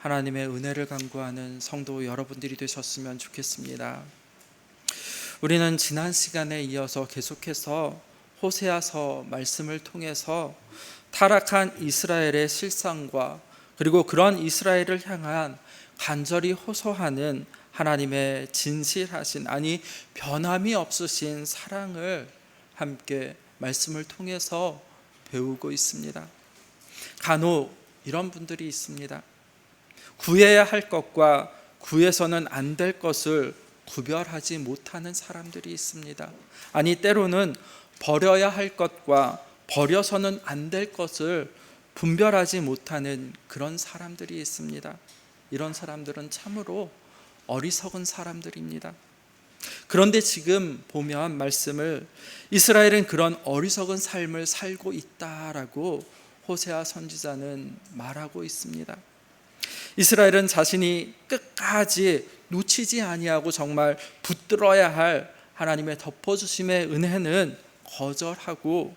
하나님의 은혜를 간구하는 성도 여러분들이 되셨으면 좋겠습니다. 우리는 지난 시간에 이어서 계속해서 호세아서 말씀을 통해서 타락한 이스라엘의 실상과 그리고 그런 이스라엘을 향한 간절히 호소하는 하나님의 진실하신, 아니 변함이 없으신 사랑을 함께 말씀을 통해서 배우고 있습니다. 간혹 이런 분들이 있습니다. 구해야 할 것과 구해서는 안 될 것을 구별하지 못하는 사람들이 있습니다. 아니 때로는 버려야 할 것과 버려서는 안 될 것을 분별하지 못하는 그런 사람들이 있습니다. 이런 사람들은 참으로 어리석은 사람들입니다. 그런데 지금 보면 말씀을, 이스라엘은 그런 어리석은 삶을 살고 있다라고 호세아 선지자는 말하고 있습니다. 이스라엘은 자신이 끝까지 놓치지 아니하고 정말 붙들어야 할 하나님의 덮어주심의 은혜는 거절하고,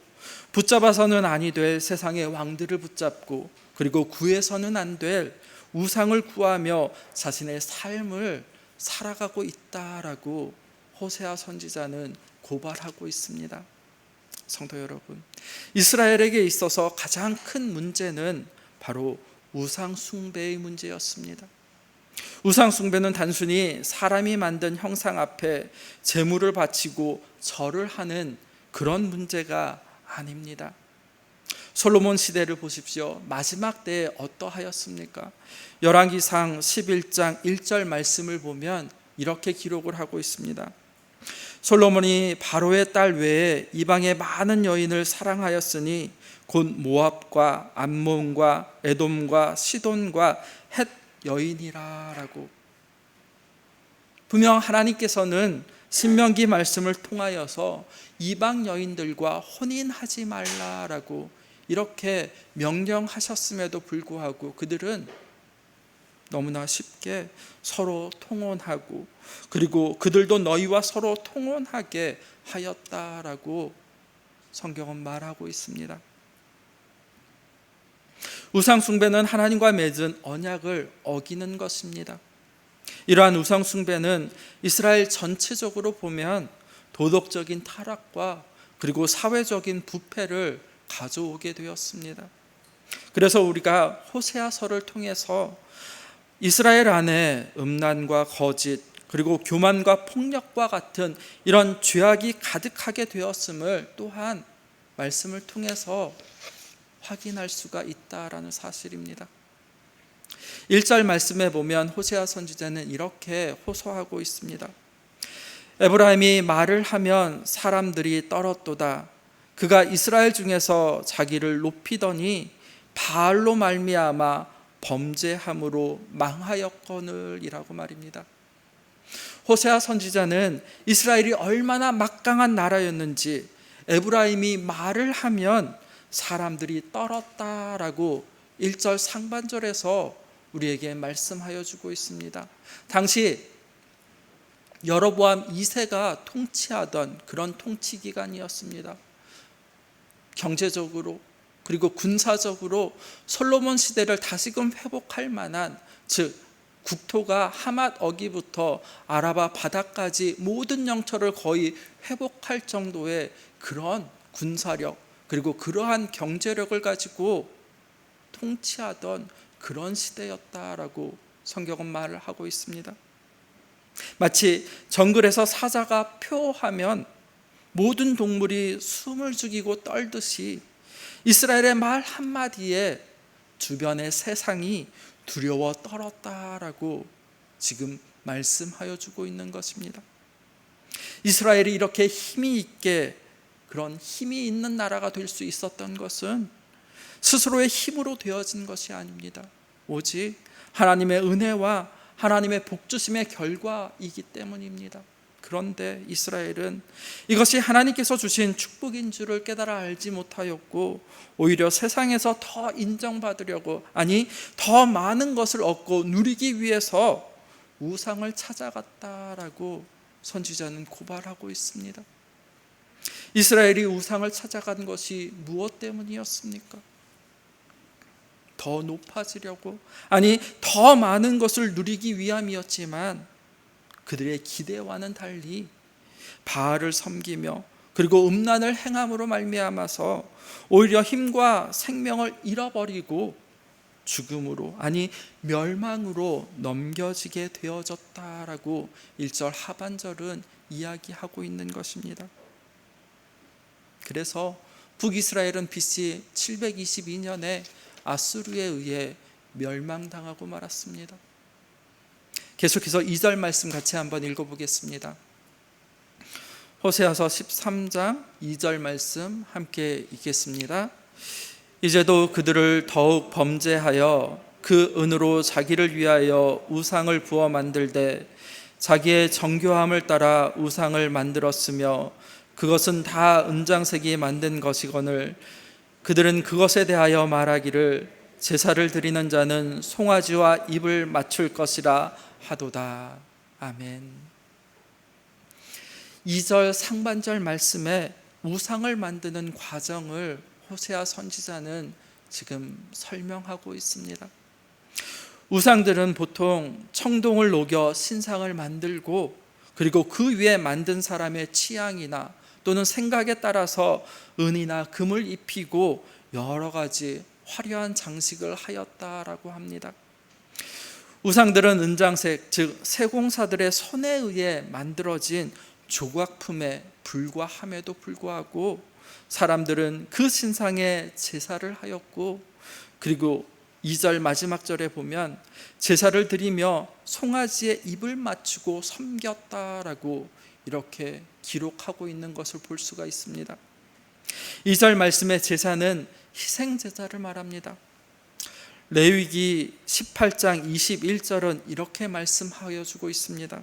붙잡아서는 아니 될 세상의 왕들을 붙잡고, 그리고 구해서는 안 될 우상을 구하며 자신의 삶을 살아가고 있다라고 호세아 선지자는 고발하고 있습니다. 성도 여러분, 이스라엘에게 있어서 가장 큰 문제는 바로 우상 숭배의 문제였습니다. 우상 숭배는 단순히 사람이 만든 형상 앞에 제물을 바치고 절을 하는 그런 문제가 아닙니다. 솔로몬 시대를 보십시오. 마지막 때에 어떠하였습니까? 열왕기상 11장 1절 말씀을 보면 이렇게 기록을 하고 있습니다. 솔로몬이 바로의 딸 외에 이방의 많은 여인을 사랑하였으니 곧 모압과 암몬과 에돔과 시돈과 헷 여인이라라고. 분명 하나님께서는 신명기 말씀을 통하여서 이방 여인들과 혼인하지 말라라고 이렇게 명령하셨음에도 불구하고 그들은 너무나 쉽게 서로 통혼하고, 그리고 그들도 너희와 서로 통혼하게 하였다라고 성경은 말하고 있습니다. 우상 숭배는 하나님과 맺은 언약을 어기는 것입니다. 이러한 우상 숭배는 이스라엘 전체적으로 보면 도덕적인 타락과 그리고 사회적인 부패를 가져오게 되었습니다. 그래서 우리가 호세아서를 통해서 이스라엘 안에 음란과 거짓, 그리고 교만과 폭력과 같은 이런 죄악이 가득하게 되었음을 또한 말씀을 통해서 확인할 수가 있다라는 사실입니다. 1절 말씀에 보면 호세아 선지자는 이렇게 호소하고 있습니다. 에브라임이 말을 하면 사람들이 떨었도다. 그가 이스라엘 중에서 자기를 높이더니 바알로 말미암아 범죄함으로 망하였거늘이라고 말입니다. 호세아 선지자는 이스라엘이 얼마나 막강한 나라였는지, 에브라임이 말을 하면 사람들이 떨었다라고 1절 상반절에서 우리에게 말씀하여 주고 있습니다. 당시 여로보암 2세가 통치하던 그런 통치 기간이었습니다. 경제적으로 그리고 군사적으로 솔로몬 시대를 다시금 회복할 만한, 즉 국토가 하맛 어기부터 아라바 바다까지 모든 영토를 거의 회복할 정도의 그런 군사력, 그리고 그러한 경제력을 가지고 통치하던 그런 시대였다라고 성경은 말을 하고 있습니다. 마치 정글에서 사자가 표하면 모든 동물이 숨을 죽이고 떨듯이 이스라엘의 말 한마디에 주변의 세상이 두려워 떨었다라고 지금 말씀하여 주고 있는 것입니다. 이스라엘이 이렇게 힘이 있게, 그런 힘이 있는 나라가 될 수 있었던 것은 스스로의 힘으로 되어진 것이 아닙니다. 오직 하나님의 은혜와 하나님의 복주심의 결과이기 때문입니다. 그런데 이스라엘은 이것이 하나님께서 주신 축복인 줄을 깨달아 알지 못하였고, 오히려 세상에서 더 인정받으려고, 아니 더 많은 것을 얻고 누리기 위해서 우상을 찾아갔다라고 선지자는 고발하고 있습니다. 이스라엘이 우상을 찾아간 것이 무엇 때문이었습니까? 더 높아지려고, 아니 더 많은 것을 누리기 위함이었지만 그들의 기대와는 달리 바알을 섬기며 그리고 음란을 행함으로 말미암아서 오히려 힘과 생명을 잃어버리고 죽음으로, 아니 멸망으로 넘겨지게 되어졌다라고 1절 하반절은 이야기하고 있는 것입니다. 그래서 북이스라엘은 BC 722년에 아수르에 의해 멸망당하고 말았습니다. 계속해서 2절 말씀 같이 한번 읽어보겠습니다. 호세아서 13장 2절 말씀 함께 읽겠습니다. 이제도 그들을 더욱 범죄하여 그 은으로 자기를 위하여 우상을 부어 만들되 자기의 정교함을 따라 우상을 만들었으며 그것은 다 은장색이 만든 것이거늘 그들은 그것에 대하여 말하기를 제사를 드리는 자는 송아지와 입을 맞출 것이라 하도다. 아멘. 2절 상반절 말씀에 우상을 만드는 과정을 호세아 선지자는 지금 설명하고 있습니다. 우상들은 보통 청동을 녹여 신상을 만들고 그리고 그 위에 만든 사람의 취향이나 또는 생각에 따라서 은이나 금을 입히고 여러 가지 화려한 장식을 하였다라고 합니다. 우상들은 은장색, 즉 세공사들의 손에 의해 만들어진 조각품에 불과함에도 불구하고 사람들은 그 신상에 제사를 하였고, 그리고 2절 마지막 절에 보면 제사를 드리며 송아지의 입을 맞추고 섬겼다라고 이렇게 기록하고 있는 것을 볼 수가 있습니다. 2절 말씀의 제사는 희생제사를 말합니다. 레위기 18장 21절은 이렇게 말씀하여 주고 있습니다.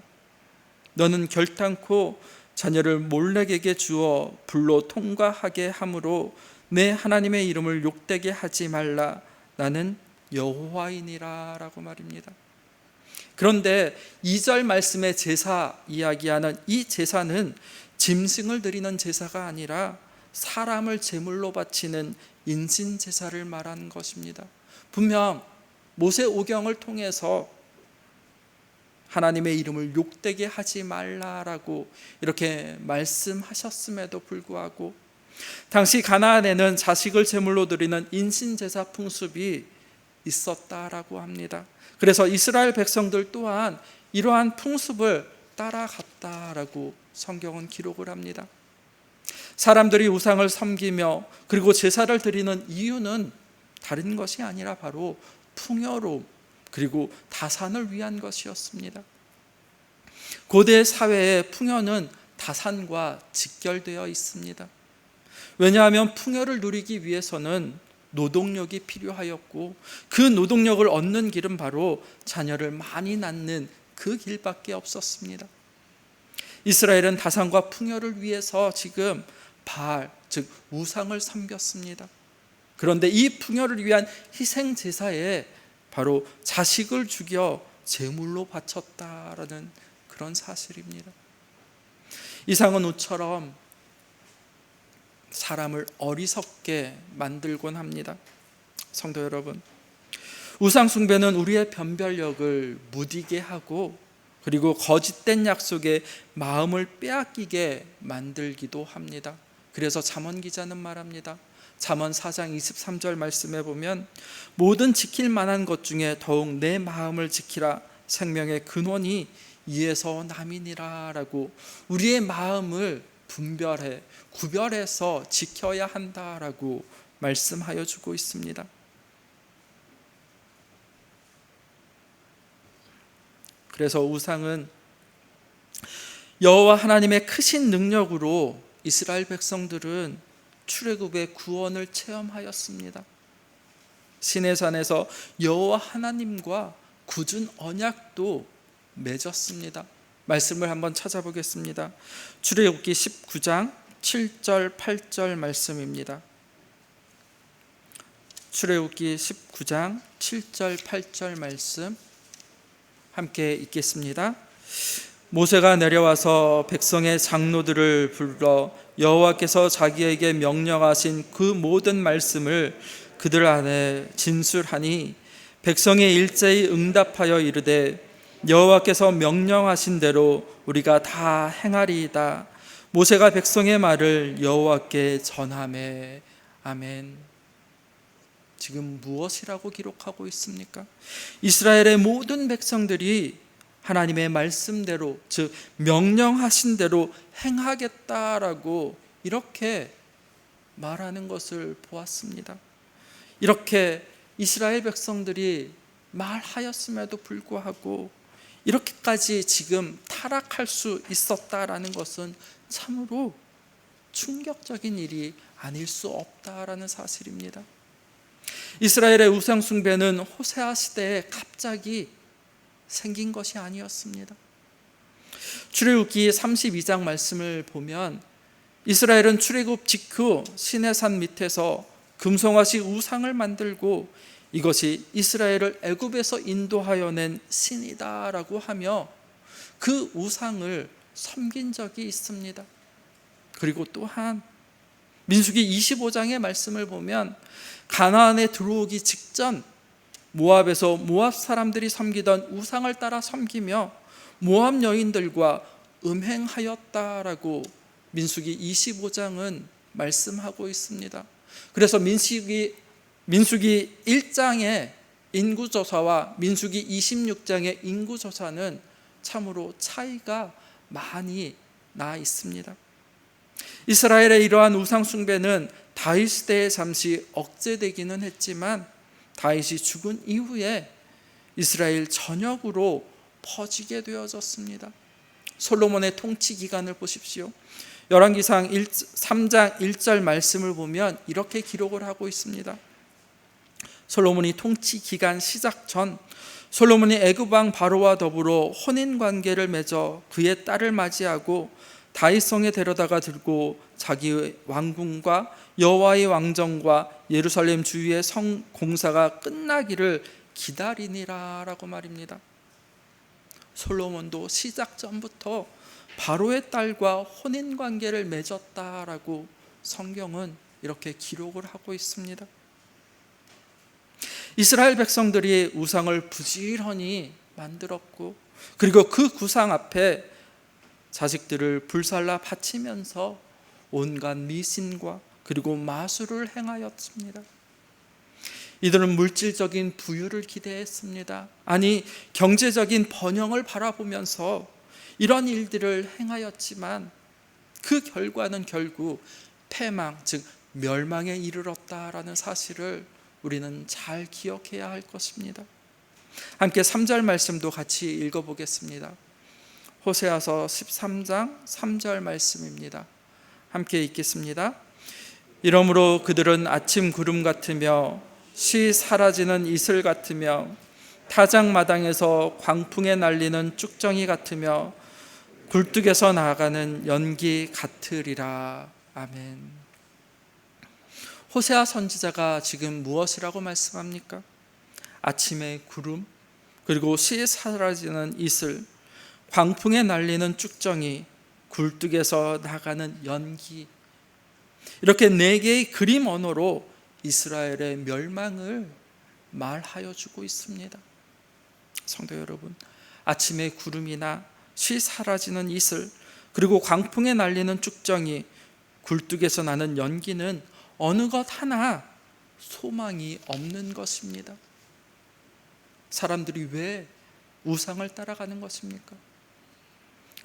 너는 결단코 자녀를 몰렉에게 주어 불로 통과하게 함으로 내 하나님의 이름을 욕되게 하지 말라. 나는 여호와이니라 라고 말입니다. 그런데 2절 말씀의 제사 이야기하는 이 제사는 짐승을 드리는 제사가 아니라 사람을 제물로 바치는 인신제사를 말하는 것입니다. 분명 모세오경을 통해서 하나님의 이름을 욕되게 하지 말라라고 이렇게 말씀하셨음에도 불구하고 당시 가나안에는 자식을 제물로 드리는 인신제사 풍습이 있었다라고 합니다. 그래서 이스라엘 백성들 또한 이러한 풍습을 따라갔다라고 성경은 기록을 합니다. 사람들이 우상을 섬기며 그리고 제사를 드리는 이유는 다른 것이 아니라 바로 풍요로움 그리고 다산을 위한 것이었습니다. 고대 사회의 풍요는 다산과 직결되어 있습니다. 왜냐하면 풍요를 누리기 위해서는 노동력이 필요하였고 그 노동력을 얻는 길은 바로 자녀를 많이 낳는 그 길밖에 없었습니다. 이스라엘은 다산과 풍요를 위해서 지금 바알, 즉 우상을 섬겼습니다. 그런데 이 풍요를 위한 희생 제사에 바로 자식을 죽여 제물로 바쳤다라는 그런 사실입니다. 이상은 우처럼 사람을 어리석게 만들곤 합니다. 성도 여러분, 우상 숭배는 우리의 변별력을 무디게 하고 그리고 거짓된 약속에 마음을 빼앗기게 만들기도 합니다. 그래서 잠언 기자는 말합니다. 잠언 4장 23절 말씀에 보면 모든 지킬 만한 것 중에 더욱 내 마음을 지키라. 생명의 근원이 이에서 남이니라 라고 우리의 마음을 분별해 구별해서 지켜야 한다라고 말씀하여 주고 있습니다. 그래서 우상은 여호와 하나님의 크신 능력으로 이스라엘 백성들은 출애굽의 구원을 체험하였습니다. 시내산에서 여호와 하나님과 굳은 언약도 맺었습니다. 말씀을 한번 찾아보겠습니다. 출애굽기 19장 7절 8절 말씀입니다. 출애굽기 19장 7절 8절 말씀 함께 읽겠습니다. 모세가 내려와서 백성의 장로들을 불러 여호와께서 자기에게 명령하신 그 모든 말씀을 그들 안에 진술하니 백성이 일제히 응답하여 이르되 여호와께서 명령하신 대로 우리가 다 행하리이다. 모세가 백성의 말을 여호와께 전하매. 아멘. 지금 무엇이라고 기록하고 있습니까? 이스라엘의 모든 백성들이 하나님의 말씀대로, 즉 명령하신 대로 행하겠다라고 이렇게 말하는 것을 보았습니다. 이렇게 이스라엘 백성들이 말하였음에도 불구하고 이렇게까지 지금 타락할 수 있었다라는 것은 참으로 충격적인 일이 아닐 수 없다라는 사실입니다. 이스라엘의 우상 숭배는 호세아 시대에 갑자기 생긴 것이 아니었습니다. 출애굽기 32장 말씀을 보면 이스라엘은 출애굽 직후 시내산 밑에서 금송아지 우상을 만들고 이것이 이스라엘을 애굽에서 인도하여 낸 신이다라고 하며 그 우상을 섬긴 적이 있습니다. 그리고 또한 민수기 25장의 말씀을 보면 가나안에 들어오기 직전 모압에서 모압 사람들이 섬기던 우상을 따라 섬기며 모압 여인들과 음행하였다라고 민수기 25장은 말씀하고 있습니다. 그래서 민수기 1장의 인구조사와 민수기 26장의 인구조사는 참으로 차이가 많이 나 있습니다. 이스라엘의 이러한 우상 숭배는 다윗 시대에 잠시 억제되기는 했지만 다윗이 죽은 이후에 이스라엘 전역으로 퍼지게 되어졌습니다. 솔로몬의 통치 기간을 보십시오. 열왕기상 3장 1절 말씀을 보면 이렇게 기록을 하고 있습니다. 솔로몬이 통치 기간 시작 전 솔로몬이 애굽 왕 바로와 더불어 혼인 관계를 맺어 그의 딸을 맞이하고 다윗성에 데려다가 들고 자기의 왕궁과 여호와의 왕정과 예루살렘 주위의 성 공사가 끝나기를 기다리니라라고 말입니다. 솔로몬도 시작 전부터 바로의 딸과 혼인 관계를 맺었다라고 성경은 이렇게 기록을 하고 있습니다. 이스라엘 백성들이 우상을 부지런히 만들었고 그리고 그 구상 앞에 자식들을 불살라 바치면서 온갖 미신과 그리고 마술을 행하였습니다. 이들은 물질적인 부유를 기대했습니다. 아니 경제적인 번영을 바라보면서 이런 일들을 행하였지만 그 결과는 결국 패망, 즉 멸망에 이르렀다라는 사실을 우리는 잘 기억해야 할 것입니다. 함께 3절 말씀도 같이 읽어보겠습니다. 호세아서 13장 3절 말씀입니다. 함께 읽겠습니다. 이러므로 그들은 아침 구름 같으며 쉬 사라지는 이슬 같으며 타작마당에서 광풍에 날리는 쭉정이 같으며 굴뚝에서 나아가는 연기 같으리라. 아멘. 호세아 선지자가 지금 무엇이라고 말씀합니까? 아침의 구름, 그리고 쉬 사라지는 이슬, 광풍에 날리는 쭉정이, 굴뚝에서 나가는 연기, 이렇게 4개의 그림 언어로 이스라엘의 멸망을 말하여 주고 있습니다. 성도 여러분, 아침의 구름이나 쉬 사라지는 이슬, 그리고 광풍에 날리는 쭉정이, 굴뚝에서 나는 연기는 어느 것 하나 소망이 없는 것입니다. 사람들이 왜 우상을 따라가는 것입니까?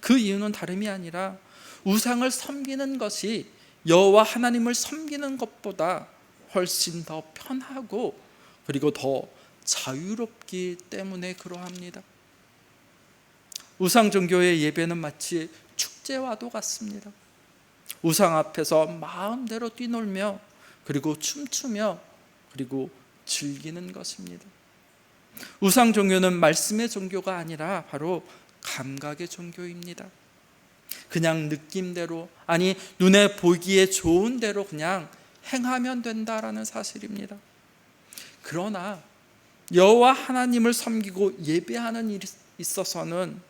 그 이유는 다름이 아니라 우상을 섬기는 것이 여호와 하나님을 섬기는 것보다 훨씬 더 편하고 그리고 더 자유롭기 때문에 그러합니다. 우상 종교의 예배는 마치 축제와도 같습니다. 우상 앞에서 마음대로 뛰놀며 그리고 춤추며 그리고 즐기는 것입니다. 우상 종교는 말씀의 종교가 아니라 바로 감각의 종교입니다. 그냥 느낌대로, 아니 눈에 보기에 좋은 대로 그냥 행하면 된다라는 사실입니다. 그러나 여호와 하나님을 섬기고 예배하는 일에 있어서는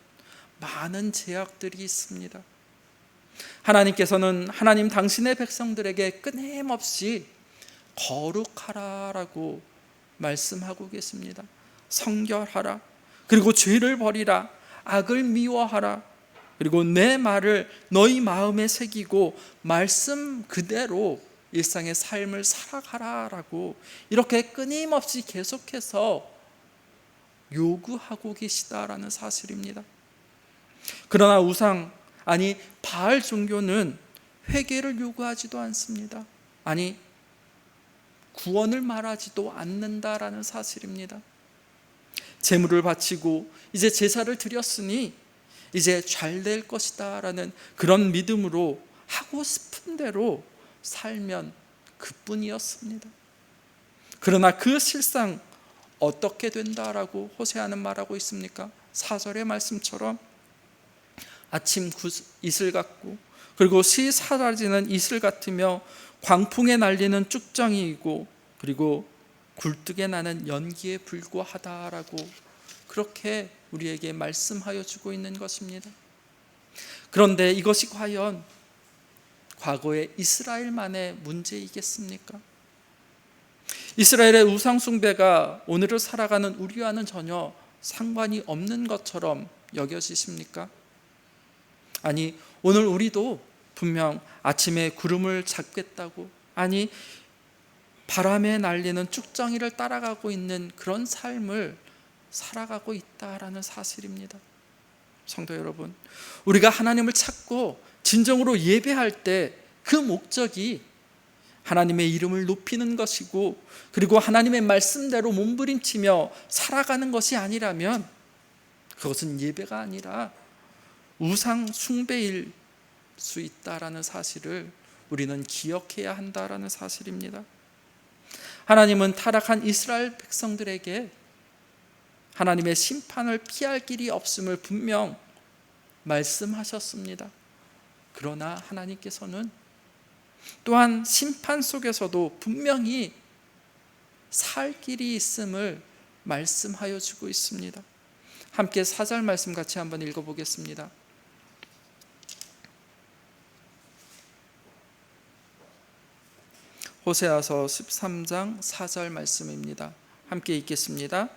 많은 제약들이 있습니다. 하나님께서는 하나님 당신의 백성들에게 끊임없이 거룩하라라고 말씀하고 계십니다. 성결하라. 그리고 죄를 버리라. 악을 미워하라. 그리고 내 말을 너희 마음에 새기고 말씀 그대로 일상의 삶을 살아가라라고 이렇게 끊임없이 계속해서 요구하고 계시다라는 사실입니다. 그러나 바알 종교는 회개를 요구하지도 않습니다. 구원을 말하지도 않는다라는 사실입니다. 제물을 바치고 이제 제사를 드렸으니 이제 잘 될 것이다 라는 그런 믿음으로 하고 싶은 대로 살면 그뿐이었습니다. 그러나 그 실상 어떻게 된다라고 호세아는 말하고 있습니까? 4절의 말씀처럼 아침 이슬 같고 그리고 시 사라지는 이슬 같으며 광풍에 날리는 쭉정이이고 그리고 굴뚝에 나는 연기에 불과하다라고 그렇게 우리에게 말씀하여 주고 있는 것입니다. 그런데 이것이 과연 과거의 이스라엘만의 문제이겠습니까? 이스라엘의 우상 숭배가 오늘을 살아가는 우리와는 전혀 상관이 없는 것처럼 여겨지십니까? 오늘 우리도 분명 아침에 구름을 잡겠다고 바람에 날리는 쭉정이를 따라가고 있는 그런 삶을 살아가고 있다라는 사실입니다. 성도 여러분, 우리가 하나님을 찾고 진정으로 예배할 때 그 목적이 하나님의 이름을 높이는 것이고 그리고 하나님의 말씀대로 몸부림치며 살아가는 것이 아니라면 그것은 예배가 아니라 우상 숭배일 수 있다라는 사실을 우리는 기억해야 한다라는 사실입니다. 하나님은 타락한 이스라엘 백성들에게 하나님의 심판을 피할 길이 없음을 분명 말씀하셨습니다. 그러나 하나님께서는 또한 심판 속에서도 분명히 살 길이 있음을 말씀하여 주고 있습니다. 함께 4절 말씀 같이 한번 읽어보겠습니다. 호세아서 13장 4절 말씀입니다. 함께 읽겠습니다.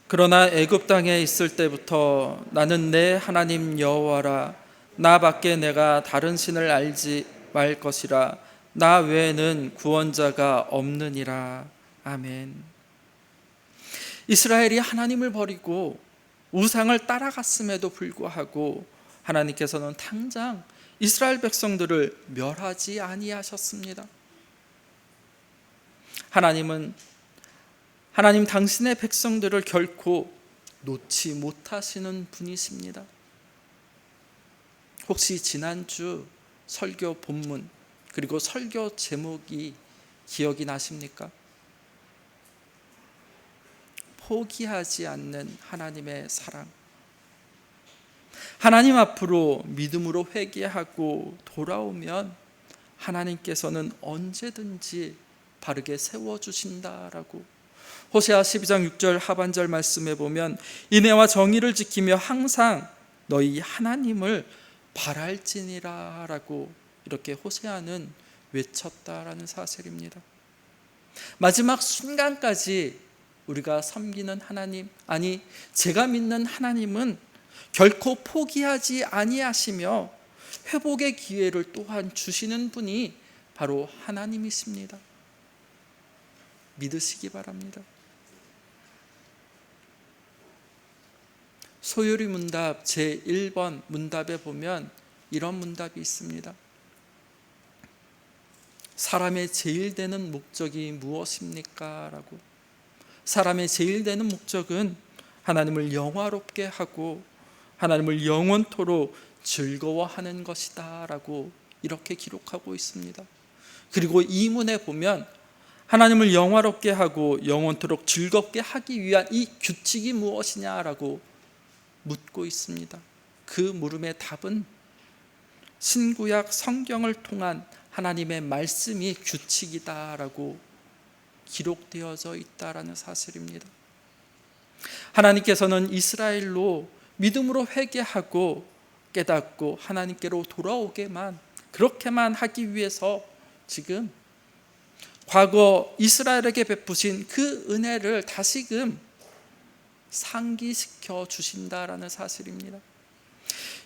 그러나 애굽 땅에 있을 때부터 나는 내 하나님 여호와라. 나 밖에 내가 다른 신을 알지 말 것이라. 나 외에는 구원자가 없느니라. 아멘. 이스라엘이 하나님을 버리고 우상을 따라갔음에도 불구하고 하나님께서는 당장 이스라엘 백성들을 멸하지 아니하셨습니다. 하나님 당신의 백성들을 결코 놓지 못하시는 분이십니다. 혹시 지난주 설교 본문 그리고 설교 제목이 기억이 나십니까? 포기하지 않는 하나님의 사랑. 하나님 앞으로 믿음으로 회개하고 돌아오면 하나님께서는 언제든지 바르게 세워주신다라고 호세아 12장 6절 하반절 말씀에 보면 인애와 정의를 지키며 항상 너희 하나님을 바랄지니라 라고 이렇게 호세아는 외쳤다라는 사실입니다. 마지막 순간까지 우리가 섬기는 하나님, 제가 믿는 하나님은 결코 포기하지 아니하시며 회복의 기회를 또한 주시는 분이 바로 하나님이십니다. 믿으시기 바랍니다. 소요리 문답 제1번 문답에 보면 이런 문답이 있습니다. 사람의 제일 되는 목적이 무엇입니까? 라고. 사람의 제일 되는 목적은 하나님을 영화롭게 하고 하나님을 영원토록 즐거워하는 것이다 라고 이렇게 기록하고 있습니다. 그리고 이 문에 보면 하나님을 영화롭게 하고 영원토록 즐겁게 하기 위한 이 규칙이 무엇이냐라고 묻고 있습니다. 그 물음의 답은 신구약 성경을 통한 하나님의 말씀이 규칙이다라고 기록되어져 있다라는 사실입니다. 하나님께서는 이스라엘로 믿음으로 회개하고 깨닫고 하나님께로 돌아오게만 그렇게만 하기 위해서 지금 과거 이스라엘에게 베푸신 그 은혜를 다시금 상기시켜 주신다라는 사실입니다.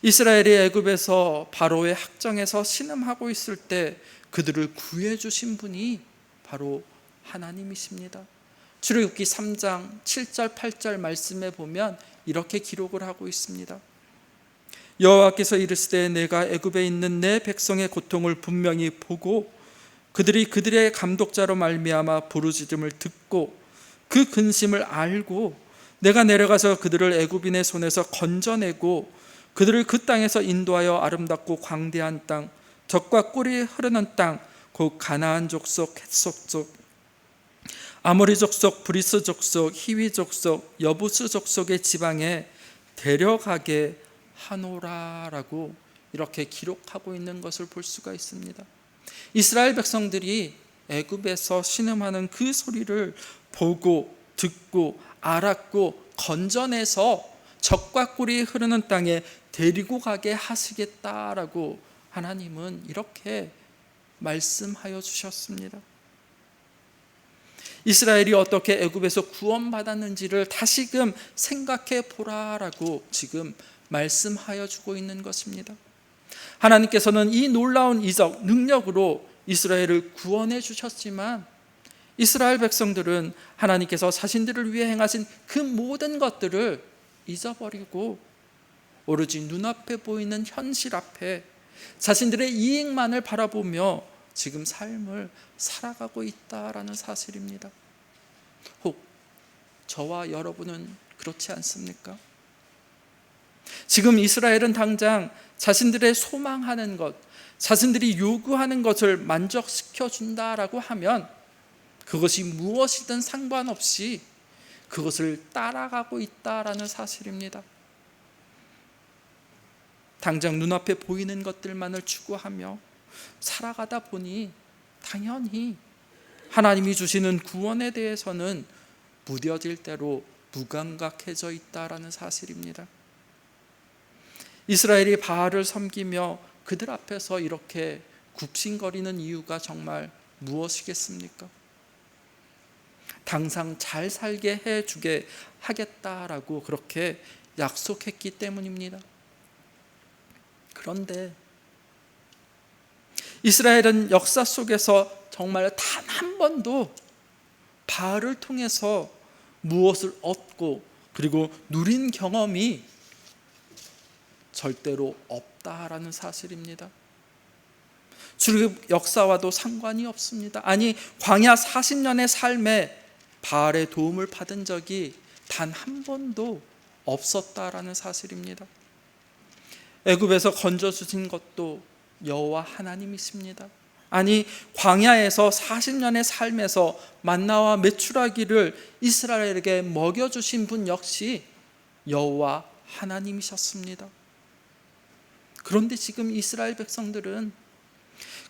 이스라엘이 애굽에서 바로의 학정에서 신음하고 있을 때 그들을 구해 주신 분이 바로 하나님이십니다. 출애굽기 3장 7절 8절 말씀에 보면 이렇게 기록을 하고 있습니다. 여호와께서 이르시되 내가 애굽에 있는 내 백성의 고통을 분명히 보고 그들이 그들의 감독자로 말미암아 부르짖음을 듣고 그 근심을 알고 내가 내려가서 그들을 애굽인의 손에서 건져내고 그들을 그 땅에서 인도하여 아름답고 광대한 땅, 젖과 꿀이 흐르는 땅, 곧 가나안 족속, 헷 족속, 아모리 족속, 브리스 족속, 히위 족속, 여부스 족속의 지방에 데려가게 하노라라고 이렇게 기록하고 있는 것을 볼 수가 있습니다. 이스라엘 백성들이 애굽에서 신음하는 그 소리를 보고 듣고 알았고 건져내서 젖과 꿀이 흐르는 땅에 데리고 가게 하시겠다라고 하나님은 이렇게 말씀하여 주셨습니다. 이스라엘이 어떻게 애굽에서 구원받았는지를 다시금 생각해 보라라고 지금 말씀하여 주고 있는 것입니다. 하나님께서는 이 놀라운 이적 능력으로 이스라엘을 구원해 주셨지만 이스라엘 백성들은 하나님께서 자신들을 위해 행하신 그 모든 것들을 잊어버리고 오로지 눈앞에 보이는 현실 앞에 자신들의 이익만을 바라보며 지금 삶을 살아가고 있다라는 사실입니다. 혹 저와 여러분은 그렇지 않습니까? 지금 이스라엘은 당장 자신들의 소망하는 것, 자신들이 요구하는 것을 만족시켜 준다라고 하면 그것이 무엇이든 상관없이 그것을 따라가고 있다라는 사실입니다. 당장 눈앞에 보이는 것들만을 추구하며 살아가다 보니 당연히 하나님이 주시는 구원에 대해서는 무뎌질 대로 무감각해져 있다라는 사실입니다. 이스라엘이 바알을 섬기며 그들 앞에서 이렇게 굽신거리는 이유가 정말 무엇이겠습니까? 당장 잘 살게 해주게 하겠다라고 그렇게 약속했기 때문입니다. 그런데 이스라엘은 역사 속에서 정말 단 한 번도 바알을 통해서 무엇을 얻고 그리고 누린 경험이 절대로 없다라는 사실입니다. 출애굽 역사와도 상관이 없습니다. 아니 광야 40년의 삶에 바알의 도움을 받은 적이 단 한 번도 없었다라는 사실입니다. 애굽에서 건져주신 것도 여호와 하나님이십니다. 아니 광야에서 40년의 삶에서 만나와 메추라기를 이스라엘에게 먹여주신 분 역시 여호와 하나님이셨습니다. 그런데 지금 이스라엘 백성들은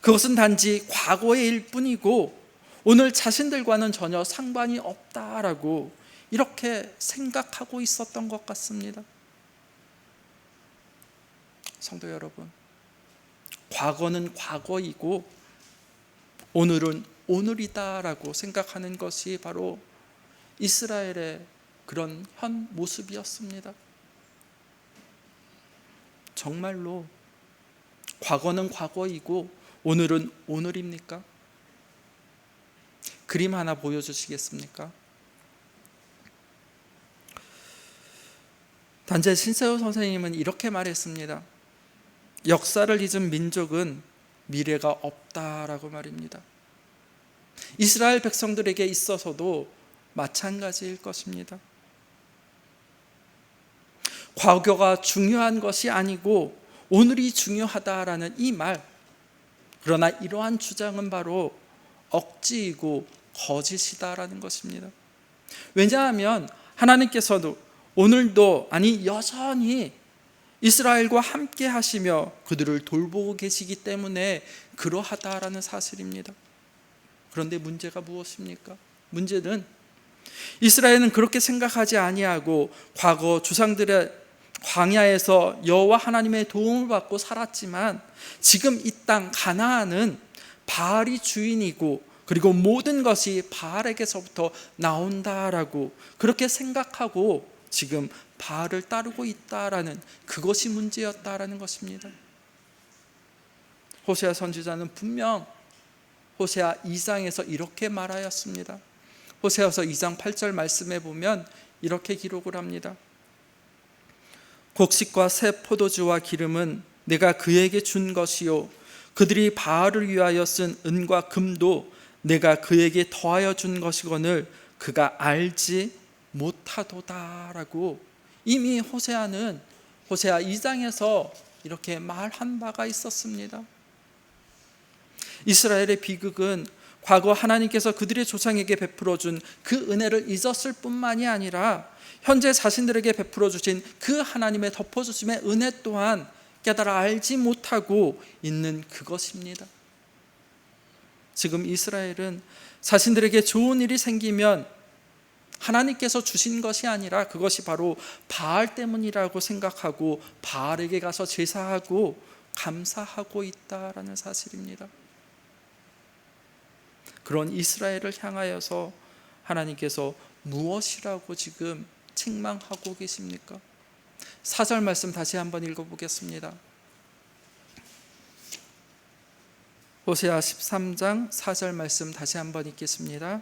그것은 단지 과거의 일뿐이고 오늘 자신들과는 전혀 상관이 없다라고 이렇게 생각하고 있었던 것 같습니다. 성도 여러분, 과거는 과거이고 오늘은 오늘이다라고 생각하는 것이 바로 이스라엘의 그런 현 모습이었습니다. 정말로 과거는 과거이고 오늘은 오늘입니까? 그림 하나 보여주시겠습니까? 단재 신세호 선생님은 이렇게 말했습니다. 역사를 잊은 민족은 미래가 없다라고 말입니다. 이스라엘 백성들에게 있어서도 마찬가지일 것입니다. 과거가 중요한 것이 아니고 오늘이 중요하다라는 이 말, 그러나 이러한 주장은 바로 억지이고 거짓이다라는 것입니다. 왜냐하면 하나님께서도 오늘도 아니 여전히 이스라엘과 함께 하시며 그들을 돌보고 계시기 때문에 그러하다라는 사실입니다. 그런데 문제가 무엇입니까? 문제는 이스라엘은 그렇게 생각하지 아니하고 과거 조상들의 광야에서 여호와 하나님의 도움을 받고 살았지만 지금 이 땅 가나안은 바알이 주인이고 그리고 모든 것이 바알에게서부터 나온다라고 그렇게 생각하고 지금 바알을 따르고 있다라는 그것이 문제였다라는 것입니다. 호세아 선지자는 분명 호세아 2장에서 이렇게 말하였습니다. 호세아서 2장 8절 말씀에 보면 이렇게 기록을 합니다. 곡식과 새 포도주와 기름은 내가 그에게 준 것이요 그들이 바알을 위하여 쓴 은과 금도 내가 그에게 더하여 준 것이거늘 그가 알지 못하도다라고 이미 호세아는 호세아 2장에서 이렇게 말한 바가 있었습니다. 이스라엘의 비극은 과거 하나님께서 그들의 조상에게 베풀어 준 그 은혜를 잊었을 뿐만이 아니라 현재 자신들에게 베풀어 주신 그 하나님의 덮어주심의 은혜 또한 깨달아 알지 못하고 있는 그것입니다. 지금 이스라엘은 자신들에게 좋은 일이 생기면 하나님께서 주신 것이 아니라 그것이 바로 바알 때문이라고 생각하고 바알에게 가서 제사하고 감사하고 있다라는 사실입니다. 그런 이스라엘을 향하여서 하나님께서 무엇이라고 지금 책망하고 계십니까? 4절 말씀 다시 한번 읽어보겠습니다. 호세아 13장 4절 말씀 다시 한번 읽겠습니다.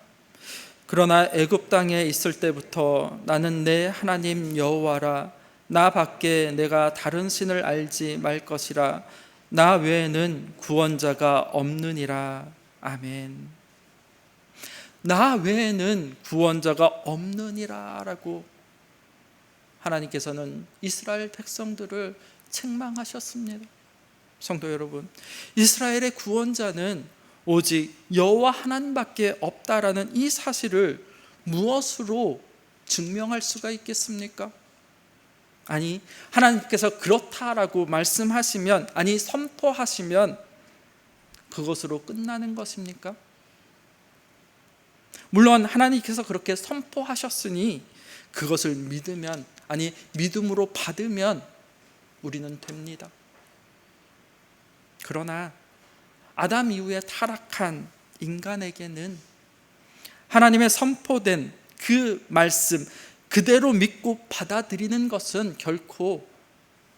그러나 애굽 땅에 있을 때부터 나는 내 하나님 여호와라. 나 밖에 내가 다른 신을 알지 말 것이라. 나 외에는 구원자가 없느니라. 아멘. 나 외에는 구원자가 없느니라 라고 하나님께서는 이스라엘 백성들을 책망하셨습니다. 성도 여러분, 이스라엘의 구원자는 오직 여호와 하나님밖에 없다라는 이 사실을 무엇으로 증명할 수가 있겠습니까? 아니, 하나님께서 그렇다라고 말씀하시면, 아니 선포하시면 그것으로 끝나는 것입니까? 물론 하나님께서 그렇게 선포하셨으니 그것을 믿으면, 아니 믿음으로 받으면 우리는 됩니다. 그러나 아담 이후에 타락한 인간에게는 하나님의 선포된 그 말씀 그대로 믿고 받아들이는 것은 결코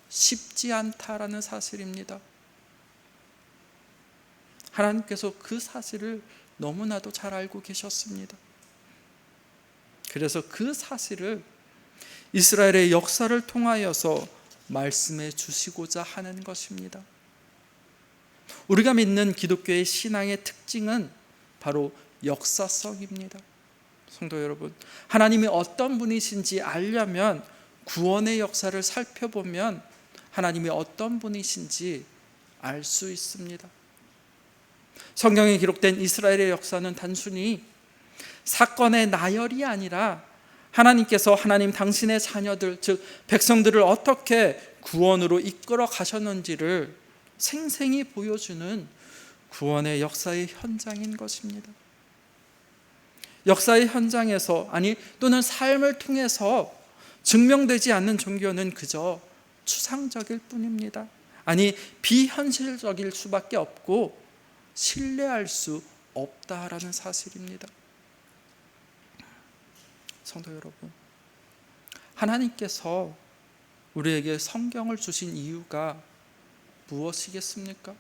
쉽지 않다라는 사실입니다. 하나님께서 그 사실을 너무나도 잘 알고 계셨습니다. 그래서 그 사실을 이스라엘의 역사를 통하여서 말씀해 주시고자 하는 것입니다. 우리가 믿는 기독교의 신앙의 특징은 바로 역사성입니다. 성도 여러분, 하나님이 어떤 분이신지 알려면 구원의 역사를 살펴보면 하나님이 어떤 분이신지 알 수 있습니다. 성경에 기록된 이스라엘의 역사는 단순히 사건의 나열이 아니라 하나님께서 하나님 당신의 자녀들, 즉 백성들을 어떻게 구원으로 이끌어 가셨는지를 생생히 보여주는 구원의 역사의 현장인 것입니다. 역사의 현장에서, 아니 또는 삶을 통해서 증명되지 않는 종교는 그저 추상적일 뿐입니다. 아니 비현실적일 수밖에 없고 신뢰할 수 없다라는 사실입니다. 성도 여러분, 하나님께서 우리에게 성경을 주신 이유가 무엇이겠습니까?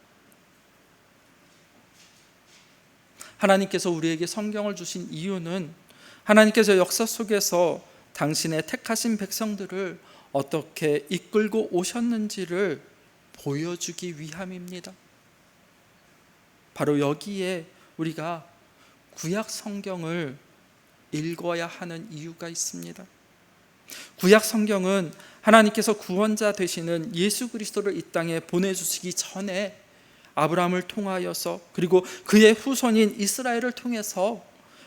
하나님께서 우리에게 성경을 주신 이유는 하나님께서 역사 속에서 당신의 택하신 백성들을 어떻게 이끌고 오셨는지를 보여주기 위함입니다. 바로 여기에 우리가 구약 성경을 읽어야 하는 이유가 있습니다. 구약 성경은 하나님께서 구원자 되시는 예수 그리스도를 이 땅에 보내주시기 전에 아브라함을 통하여서 그리고 그의 후손인 이스라엘을 통해서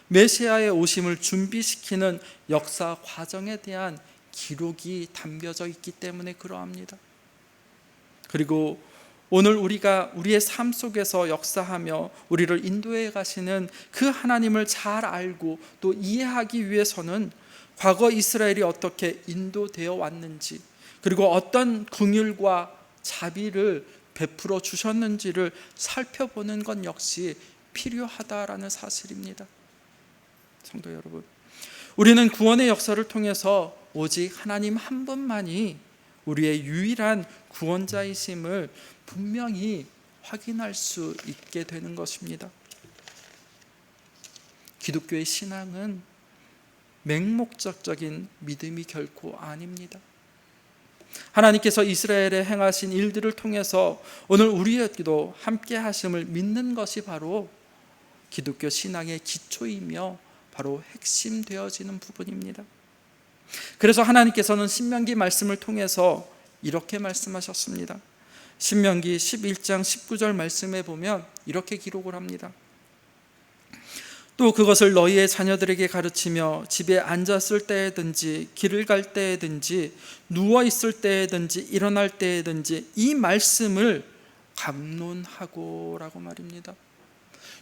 메시아의 오심을 준비시키는 역사 과정에 대한 기록이 담겨져 있기 때문에 그러합니다. 그리고 오늘 우리가 우리의 삶 속에서 역사하며 우리를 인도해 가시는 그 하나님을 잘 알고 또 이해하기 위해서는 과거 이스라엘이 어떻게 인도되어 왔는지, 그리고 어떤 긍휼과 자비를 베풀어 주셨는지를 살펴보는 것 역시 필요하다라는 사실입니다. 성도 여러분, 우리는 구원의 역사를 통해서 오직 하나님 한 분만이 우리의 유일한 구원자이심을 분명히 확인할 수 있게 되는 것입니다. 기독교의 신앙은 맹목적인 믿음이 결코 아닙니다. 하나님께서 이스라엘에 행하신 일들을 통해서 오늘 우리에게도 함께 하심을 믿는 것이 바로 기독교 신앙의 기초이며 바로 핵심 되어지는 부분입니다. 그래서 하나님께서는 신명기 말씀을 통해서 이렇게 말씀하셨습니다. 신명기 11장 19절 말씀에 보면 이렇게 기록을 합니다. 또 그것을 너희의 자녀들에게 가르치며 집에 앉았을 때에든지 길을 갈 때에든지 누워 있을 때에든지 일어날 때에든지 이 말씀을 강론하고 라고 말입니다.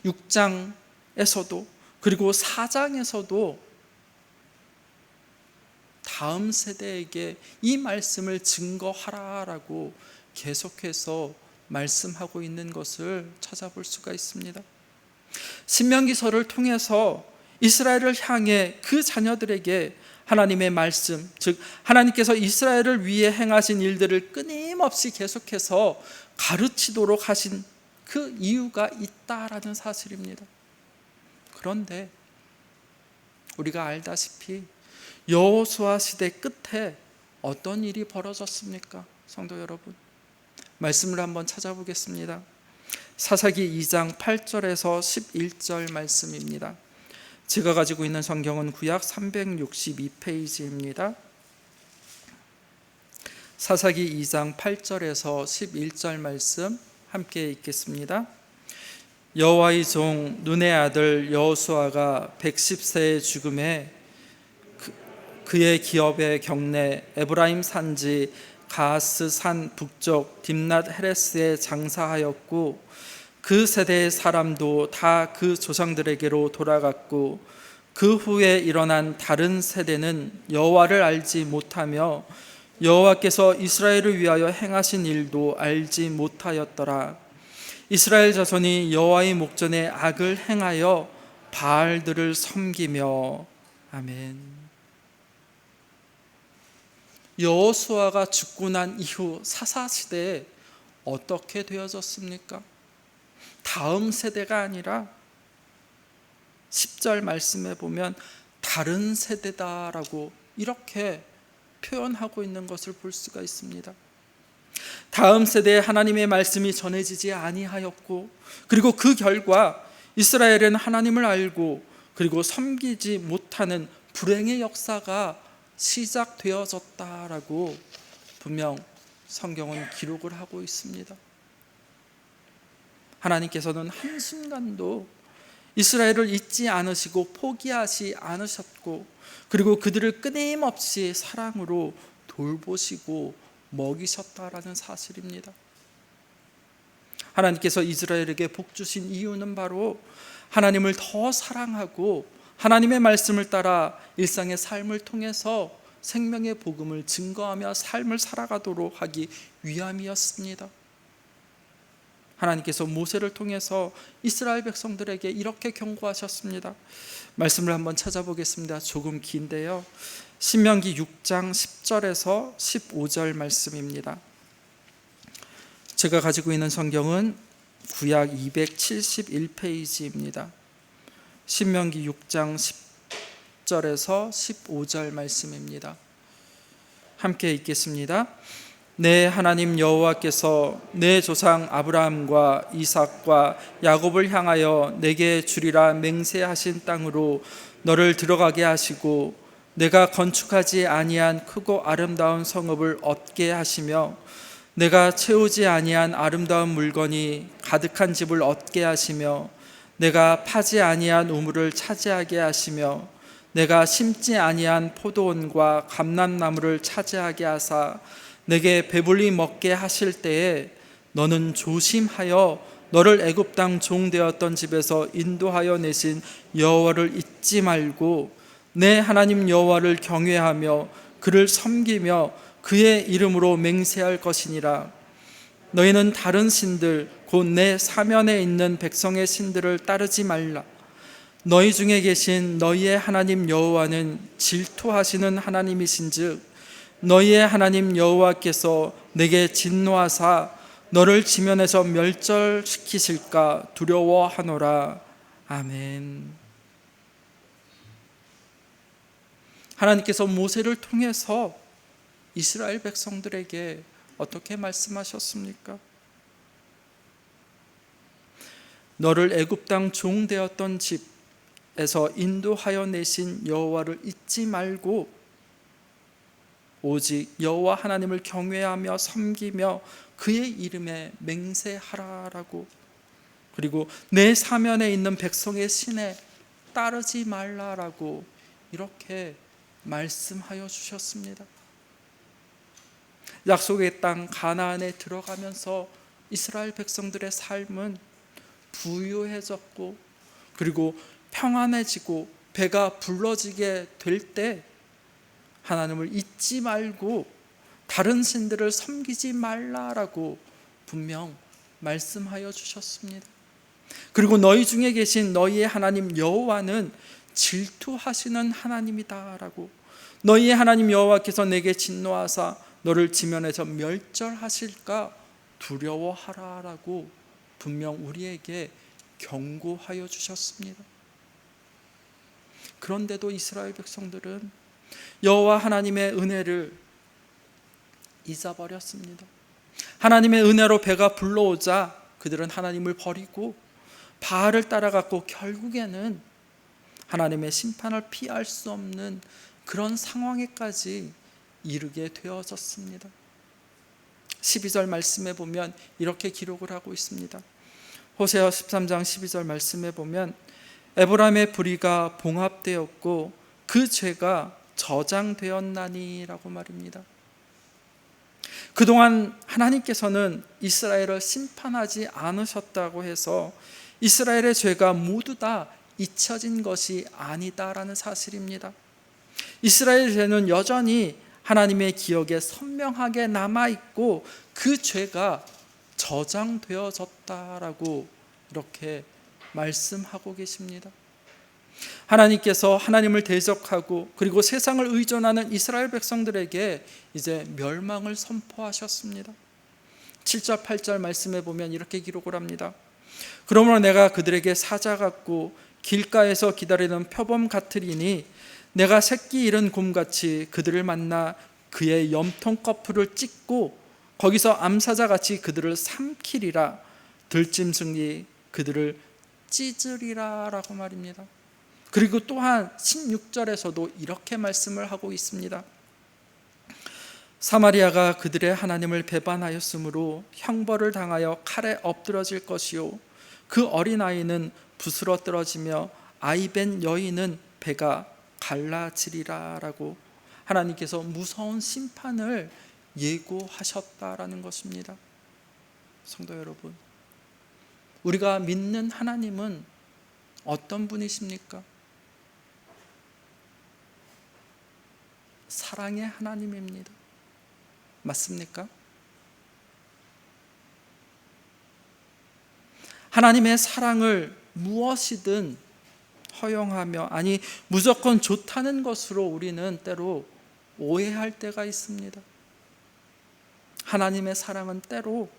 6장에서도 그리고 4장에서도 다음 세대에게 이 말씀을 증거하라라고 계속해서 말씀하고 있는 것을 찾아볼 수가 있습니다. 신명기서를 통해서 이스라엘을 향해 그 자녀들에게 하나님의 말씀, 즉 하나님께서 이스라엘을 위해 행하신 일들을 끊임없이 계속해서 가르치도록 하신 그 이유가 있다라는 사실입니다. 그런데 우리가 알다시피 여호수아 시대 끝에 어떤 일이 벌어졌습니까? 성도 여러분, 말씀을 한번 찾아보겠습니다. 사사기 2장 8절에서 11절 말씀입니다. 제가 가지고 있는 성경은 구약 362페이지입니다. 사사기 2장 8절에서 11절 말씀 함께 읽겠습니다. 여호와의 종 눈의 아들 여호수아가 110세의 죽음에 그의 기업의 경내 에브라임 산지 가스 산 북쪽 딥낫 헤레스에 장사하였고 그 세대의 사람도 다 그 조상들에게로 돌아갔고 그 후에 일어난 다른 세대는 여호와를 알지 못하며 여호와께서 이스라엘을 위하여 행하신 일도 알지 못하였더라. 이스라엘 자손이 여호와의 목전에 악을 행하여 바알들을 섬기며. 아멘. 여호수아가 죽고 난 이후 사사시대에 어떻게 되어졌습니까? 다음 세대가 아니라 10절 말씀에 보면 다른 세대다라고 이렇게 표현하고 있는 것을 볼 수가 있습니다. 다음 세대에 하나님의 말씀이 전해지지 아니하였고, 그리고 그 결과 이스라엘은 하나님을 알고 그리고 섬기지 못하는 불행의 역사가 시작되어졌다라고 분명 성경은 기록을 하고 있습니다. 하나님께서는 한순간도 이스라엘을 잊지 않으시고 포기하지 않으셨고, 그리고 그들을 끊임없이 사랑으로 돌보시고 먹이셨다라는 사실입니다. 하나님께서 이스라엘에게 복 주신 이유는 바로 하나님을 더 사랑하고 하나님의 말씀을 따라 일상의 삶을 통해서 생명의 복음을 증거하며 삶을 살아가도록 하기 위함이었습니다. 하나님께서 모세를 통해서 이스라엘 백성들에게 이렇게 경고하셨습니다. 말씀을 한번 찾아보겠습니다. 조금 긴데요. 신명기 6장 10절에서 15절 말씀입니다. 제가 가지고 있는 성경은 구약 271페이지입니다. 신명기 6장 10절에서 15절 말씀입니다. 함께 읽겠습니다. 내 하나님 여호와께서 내 조상 아브라함과 이삭과 야곱을 향하여 내게 주리라 맹세하신 땅으로 너를 들어가게 하시고 내가 건축하지 아니한 크고 아름다운 성읍을 얻게 하시며 내가 채우지 아니한 아름다운 물건이 가득한 집을 얻게 하시며 내가 파지 아니한 우물을 차지하게 하시며 내가 심지 아니한 포도원과 감람나무를 차지하게 하사 내게 배불리 먹게 하실 때에 너는 조심하여 너를 애굽 땅 종 되었던 집에서 인도하여 내신 여호와를 잊지 말고 내 하나님 여호와를 경외하며 그를 섬기며 그의 이름으로 맹세할 것이니라. 너희는 다른 신들 곧 내 사면에 있는 백성의 신들을 따르지 말라. 너희 중에 계신 너희의 하나님 여호와는 질투하시는 하나님이신즉 너희의 하나님 여호와께서 내게 진노하사 너를 지면에서 멸절시키실까 두려워하노라. 아멘. 하나님께서 모세를 통해서 이스라엘 백성들에게 어떻게 말씀하셨습니까? 너를 애굽 땅 종 되었던 집에서 인도하여 내신 여호와를 잊지 말고 오직 여호와 하나님을 경외하며 섬기며 그의 이름에 맹세하라라고, 그리고 내 사면에 있는 백성의 신에 따르지 말라라고 이렇게 말씀하여 주셨습니다. 약속의 땅 가나안에 들어가면서 이스라엘 백성들의 삶은 부유해졌고 그리고 평안해지고 배가 불러지게 될 때 하나님을 잊지 말고 다른 신들을 섬기지 말라라고 분명 말씀하여 주셨습니다. 그리고 너희 중에 계신 너희의 하나님 여호와는 질투하시는 하나님이다라고, 너희의 하나님 여호와께서 내게 진노하사 너를 지면에서 멸절하실까 두려워하라라고 분명 우리에게 경고하여 주셨습니다. 그런데도 이스라엘 백성들은 여호와 하나님의 은혜를 잊어버렸습니다. 하나님의 은혜로 배가 불러오자 그들은 하나님을 버리고 바알을 따라갔고 결국에는 하나님의 심판을 피할 수 없는 그런 상황에까지 이르게 되어졌습니다. 12절 말씀에 보면 이렇게 기록을 하고 있습니다. 호세아 13장 12절 말씀에 보면 에브라임의 불의가 봉합되었고 그 죄가 저장되었나니라고 말입니다. 그동안 하나님께서는 이스라엘을 심판하지 않으셨다고 해서 이스라엘의 죄가 모두 다 잊혀진 것이 아니다라는 사실입니다. 이스라엘의 죄는 여전히 하나님의 기억에 선명하게 남아있고 그 죄가 저장되어졌다라고 이렇게 말씀하고 계십니다. 하나님께서 하나님을 대적하고 그리고 세상을 의존하는 이스라엘 백성들에게 이제 멸망을 선포하셨습니다. 7절 8절 말씀에 보면 이렇게 기록을 합니다. 그러므로 내가 그들에게 사자 같고 길가에서 기다리는 표범 같으리니 내가 새끼 잃은 곰같이 그들을 만나 그의 염통 거풀을 찢고 거기서 암사자같이 그들을 삼키리라. 들짐승이 그들을 찢으리라 라고 말입니다. 그리고 또한 16절에서도 이렇게 말씀을 하고 있습니다. 사마리아가 그들의 하나님을 배반하였으므로 형벌을 당하여 칼에 엎드러질 것이요 그 어린아이는 붓으로 떨어지며 아이벤 여인은 배가 갈라지리라 라고 하나님께서 무서운 심판을 예고하셨다라는 것입니다. 성도 여러분, 우리가 믿는 하나님은 어떤 분이십니까? 사랑의 하나님입니다. 맞습니까? 하나님의 사랑을 무엇이든 허용하며, 아니 무조건 좋다는 것으로 우리는 때로 오해할 때가 있습니다. 하나님의 사랑은 때로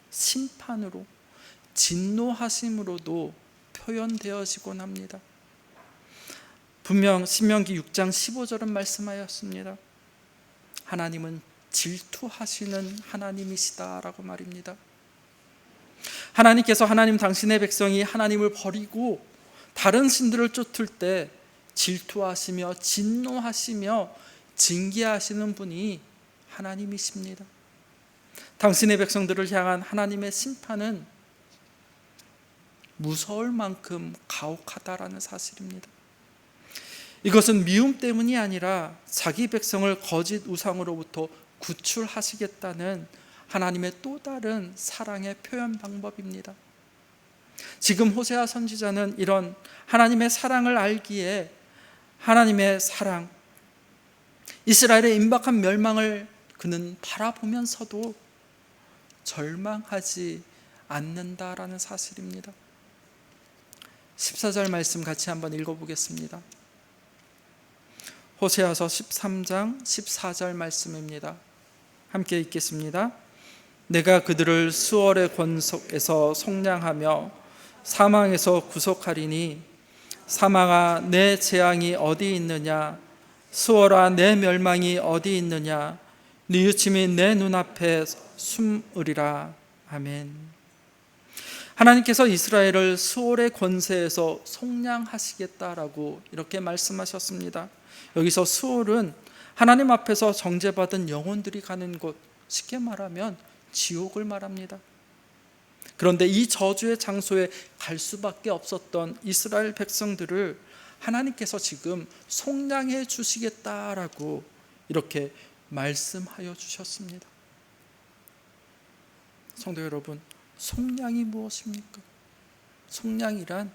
심판으로, 진노하심으로도 표현되어지곤 합니다. 분명 신명기 6장 15절은 말씀하였습니다. 하나님은 질투하시는 하나님이시다라고 말입니다. 하나님께서 하나님 당신의 백성이 하나님을 버리고 다른 신들을 쫓을 때 질투하시며 진노하시며 징계하시는 분이 하나님이십니다. 당신의 백성들을 향한 하나님의 심판은 무서울 만큼 가혹하다라는 사실입니다. 이것은 미움 때문이 아니라 자기 백성을 거짓 우상으로부터 구출하시겠다는 하나님의 또 다른 사랑의 표현 방법입니다. 지금 호세아 선지자는 이런 하나님의 사랑을 알기에 하나님의 사랑, 이스라엘의 임박한 멸망을 그는 바라보면서도 절망하지 않는다라는 사실입니다. 14절 말씀 같이 한번 읽어보겠습니다. 호세아서 13장 14절 말씀입니다. 함께 읽겠습니다. 내가 그들을 수월의 권속에서 속량하며 사망에서 구속하리니 사망아 내 재앙이 어디 있느냐, 수월아 내 멸망이 어디 있느냐, 뉘우침이 내 눈앞에 숨으리라. 아멘. 하나님께서 이스라엘을 수월의 권세에서 속량하시겠다라고 이렇게 말씀하셨습니다. 여기서 수월은 하나님 앞에서 정죄받은 영혼들이 가는 곳, 쉽게 말하면 지옥을 말합니다. 그런데 이 저주의 장소에 갈 수밖에 없었던 이스라엘 백성들을 하나님께서 지금 속량해 주시겠다라고 이렇게 말씀하여 주셨습니다. 성도 여러분, 속량이 무엇입니까? 속량이란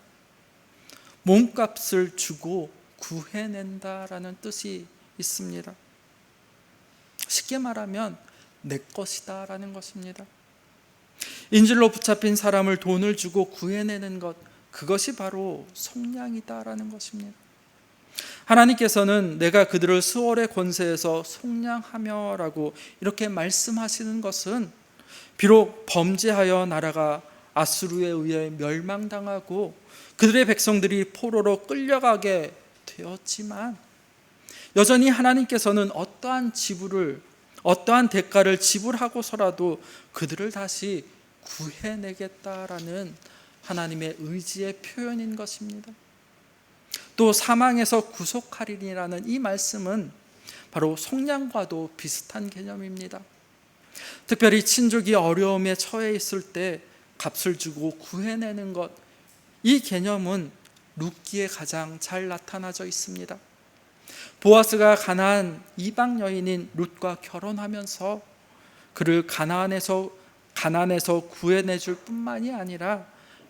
몸값을 주고 구해낸다라는 뜻이 있습니다. 쉽게 말하면 내 것이다 라는 것입니다. 인질로 붙잡힌 사람을 돈을 주고 구해내는 것, 그것이 바로 속량이다 라는 것입니다. 하나님께서는 내가 그들을 수월의 권세에서 속량하며 라고 이렇게 말씀하시는 것은 비록 범죄하여 나라가 아수르에 의해 멸망당하고 그들의 백성들이 포로로 끌려가게 되었지만 여전히 하나님께서는 어떠한 대가를 지불하고서라도 그들을 다시 구해내겠다라는 하나님의 의지의 표현인 것입니다. 또 사망에서 구속하리라는 이 말씀은 바로 속량과도 비슷한 개념입니다. 특별히 친족이 어려움에 처해 있을 때 값을 주고 구해내는 것, 이 개념은 룻기에 가장 잘 나타나져 있습니다. 보아스가 가나안 이방 여인인 룻과 결혼하면서 그를 가나안에서 구해내줄 뿐만이 아니라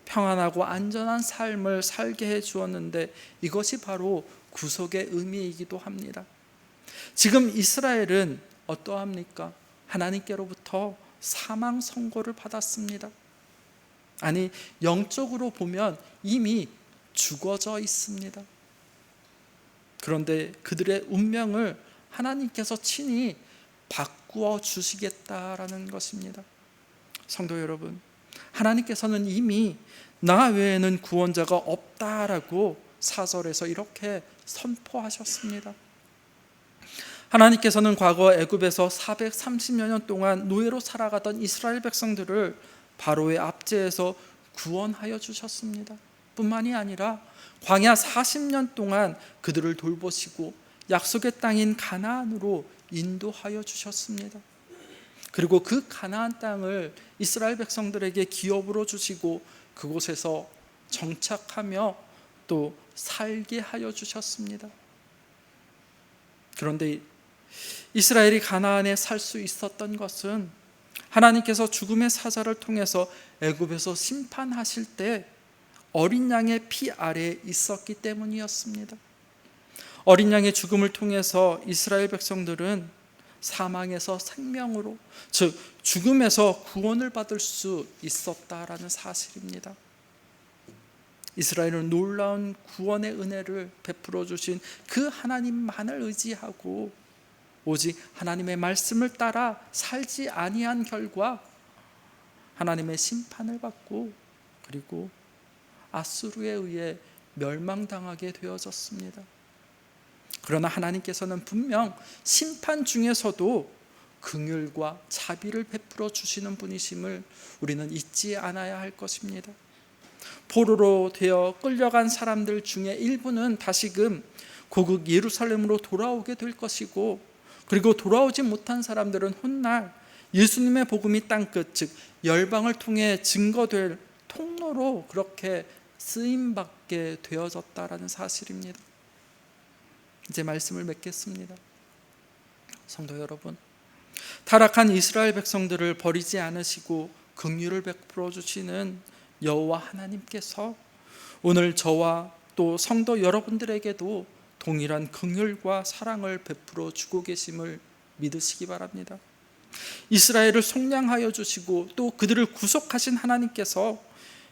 평안하고 안전한 삶을 살게 해 주었는데 이것이 바로 구속의 의미이기도 합니다. 지금 이스라엘은 어떠합니까? 하나님께로부터 사망 선고를 받았습니다. 아니, 영적으로 보면 이미 죽어져 있습니다. 그런데 그들의 운명을 하나님께서 친히 바꾸어 주시겠다라는 것입니다. 성도 여러분, 하나님께서는 이미 나 외에는 구원자가 없다라고 사절에서 이렇게 선포하셨습니다. 하나님께서는 과거 애굽에서 430여 년 동안 노예로 살아가던 이스라엘 백성들을 바로의 압제에서 구원하여 주셨습니다. 뿐만이 아니라 광야 40년 동안 그들을 돌보시고 약속의 땅인 가나안으로 인도하여 주셨습니다. 그리고 그 가나안 땅을 이스라엘 백성들에게 기업으로 주시고 그곳에서 정착하며 또 살게 하여 주셨습니다. 그런데 이스라엘이 가나안에 살 수 있었던 것은 하나님께서 죽음의 사자를 통해서 애굽에서 심판하실 때 어린 양의 피 아래에 있었기 때문이었습니다. 어린 양의 죽음을 통해서 이스라엘 백성들은 사망에서 생명으로, 즉 죽음에서 구원을 받을 수 있었다라는 사실입니다. 이스라엘은 놀라운 구원의 은혜를 베풀어 주신 그 하나님만을 의지하고 오직 하나님의 말씀을 따라 살지 아니한 결과 하나님의 심판을 받고 그리고 아수르에 의해 멸망당하게 되어졌습니다. 그러나 하나님께서는 분명 심판 중에서도 긍휼과 자비를 베풀어 주시는 분이심을 우리는 잊지 않아야 할 것입니다. 포로로 되어 끌려간 사람들 중에 일부는 다시금 고국 예루살렘으로 돌아오게 될 것이고, 그리고 돌아오지 못한 사람들은 훗날 예수님의 복음이 땅끝, 즉 열방을 통해 증거될 통로로 그렇게 쓰임받게 되어졌다라는 사실입니다. 이제 말씀을 맺겠습니다. 성도 여러분, 타락한 이스라엘 백성들을 버리지 않으시고 긍휼을 베풀어 주시는 여호와 하나님께서 오늘 저와 또 성도 여러분들에게도 동일한 긍휼과 사랑을 베풀어 주고 계심을 믿으시기 바랍니다. 이스라엘을 속량하여 주시고 또 그들을 구속하신 하나님께서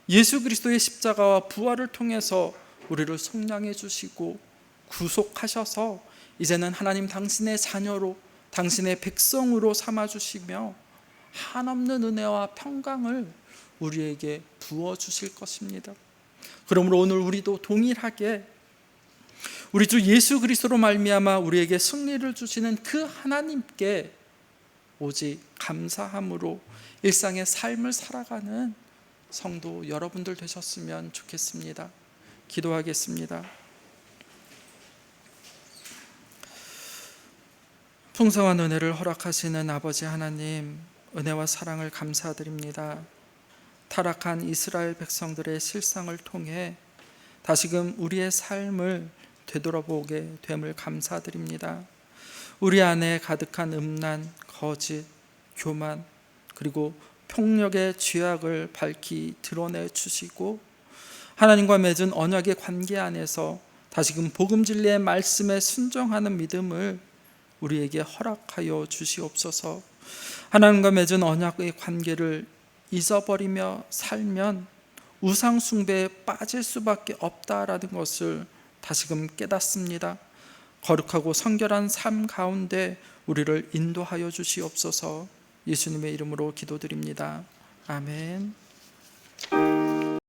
예수 그리스도의 십자가와 부활을 통해서 우리를 속량해 주시고 구속하셔서 이제는 하나님 당신의 자녀로, 당신의 백성으로 삼아주시며 한없는 은혜와 평강을 우리에게 부어주실 것입니다. 그러므로 오늘 우리도 동일하게 우리 주 예수 그리스도로 말미암아 우리에게 승리를 주시는 그 하나님께 오직 감사함으로 일상의 삶을 살아가는 성도 여러분들 되셨으면 좋겠습니다. 기도하겠습니다. 풍성한 은혜를 허락하시는 아버지 하나님, 은혜와 사랑을 감사드립니다. 타락한 이스라엘 백성들의 실상을 통해 다시금 우리의 삶을 되돌아보게 됨을 감사드립니다. 우리 안에 가득한 음란, 거짓, 교만, 그리고 폭력의 죄악을 밝히 드러내 주시고 하나님과 맺은 언약의 관계 안에서 다시금 복음 진리의 말씀에 순종하는 믿음을 우리에게 허락하여 주시옵소서. 하나님과 맺은 언약의 관계를 잊어버리며 살면 우상 숭배에 빠질 수밖에 없다라는 것을 다시금 깨닫습니다. 거룩하고 성결한 삶 가운데 우리를 인도하여 주시옵소서. 예수님의 이름으로 기도드립니다. 아멘.